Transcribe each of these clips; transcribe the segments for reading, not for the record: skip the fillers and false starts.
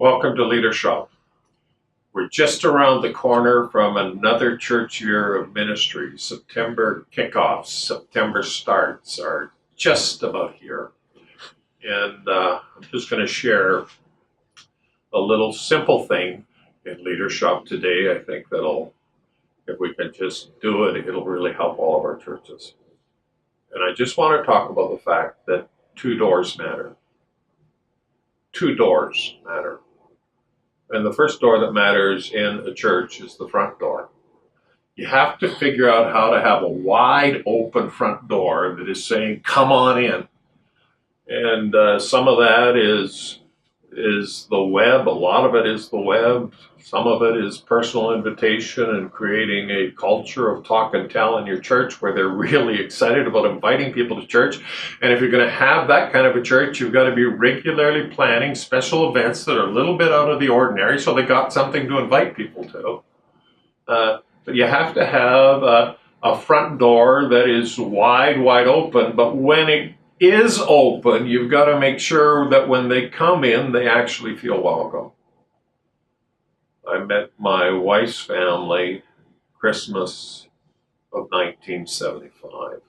Welcome to Leadership. We're just around the corner from another church year of ministry. September kickoffs, September starts are just about here. And I'm just going to share a little simple thing in Leadership today. I think if we can just do it, it'll really help all of our churches. And I just want to talk about the fact that two doors matter. Two doors matter. And the first door that matters in a church is the front door. You have to figure out how to have a wide open front door that is saying, come on in. And some of that is the web. A lot of it is the web. Some of it is personal invitation and creating a culture of talk and tell in your church where they're really excited about inviting people to church. And if you're going to have that kind of a church, you've got to be regularly planning special events that are a little bit out of the ordinary so they got something to invite people to. But you have to have a front door that is wide open, but when it is open, you've got to make sure that when they come in, they actually feel welcome. I met my wife's family Christmas of 1975.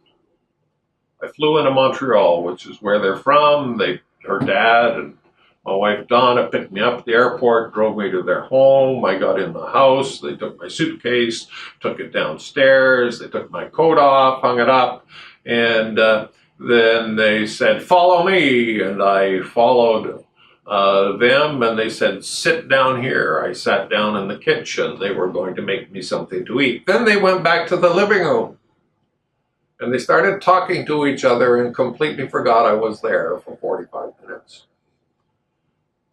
I flew into Montreal, which is where they're from. Her dad and my wife Donna picked me up at the airport, drove me to their home. I got in the house. They took my suitcase, took it downstairs. They took my coat off, hung it up, and then they said, follow me, and I followed them, and they said, sit down here. I sat down in the kitchen. They were going to make me something to eat. Then they went back to the living room, and they started talking to each other and completely forgot I was there for 45 minutes.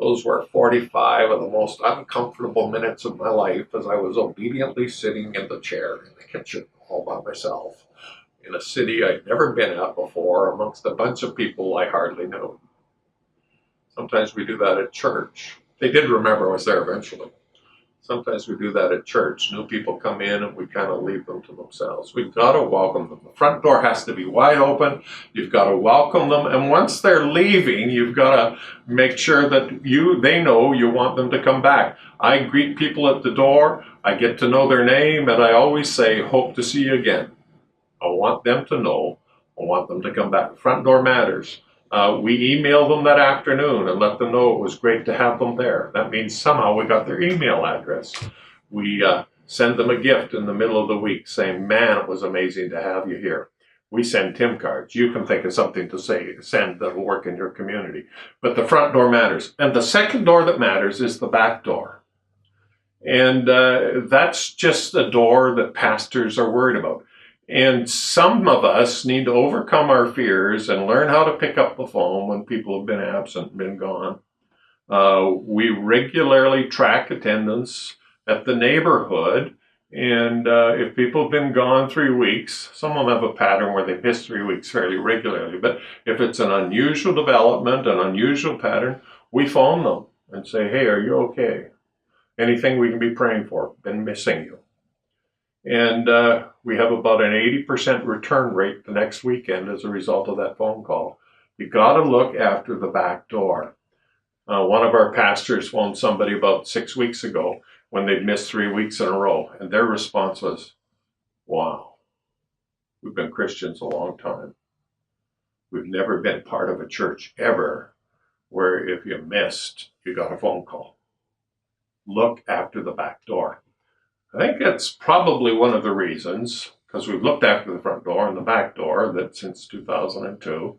Those were 45 of the most uncomfortable minutes of my life as I was obediently sitting in the chair in the kitchen all by myself, in a city I'd never been at before, amongst a bunch of people I hardly knew. Sometimes we do that at church. They did remember I was there eventually. Sometimes we do that at church. New people come in and we kind of leave them to themselves. We've got to welcome them. The front door has to be wide open. You've got to welcome them. And once they're leaving, you've got to make sure that they know you want them to come back. I greet people at the door. I get to know their name. And I always say, hope to see you again. I want them to know. I want them to come back. Front door matters. We email them that afternoon and let them know it was great to have them there. That means somehow we got their email address. We send them a gift in the middle of the week saying, man, it was amazing to have you here. We send Tim cards. You can think of something to send that will work in your community. But the front door matters. And the second door that matters is the back door. And that's just a door that pastors are worried about. And some of us need to overcome our fears and learn how to pick up the phone when people have been absent and been gone. We regularly track attendance at the neighborhood. And if people have been gone 3 weeks, some of them have a pattern where they miss 3 weeks fairly regularly. But if it's an unusual development, an unusual pattern, we phone them and say, hey, are you okay? Anything we can be praying for? Been missing you. And we have about an 80% return rate the next weekend as a result of that phone call. You got to look after the back door. One of our pastors phoned somebody about 6 weeks ago when they'd missed 3 weeks in a row. And their response was, wow, we've been Christians a long time. We've never been part of a church ever where if you missed, you got a phone call. Look after the back door. I think that's probably one of the reasons, because we've looked after the front door and the back door, that since 2002,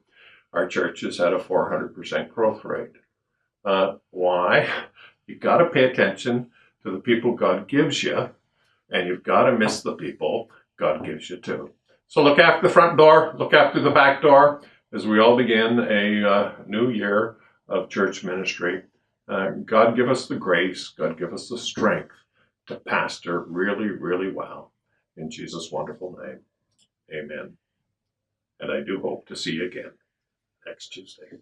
our church has had a 400% growth rate. Why? You've got to pay attention to the people God gives you, and you've got to miss the people God gives you too. So look after the front door, look after the back door, as we all begin a new year of church ministry. God give us the grace, God give us the strength to pastor really well. In Jesus' wonderful name, amen. And I do hope to see you again next Tuesday.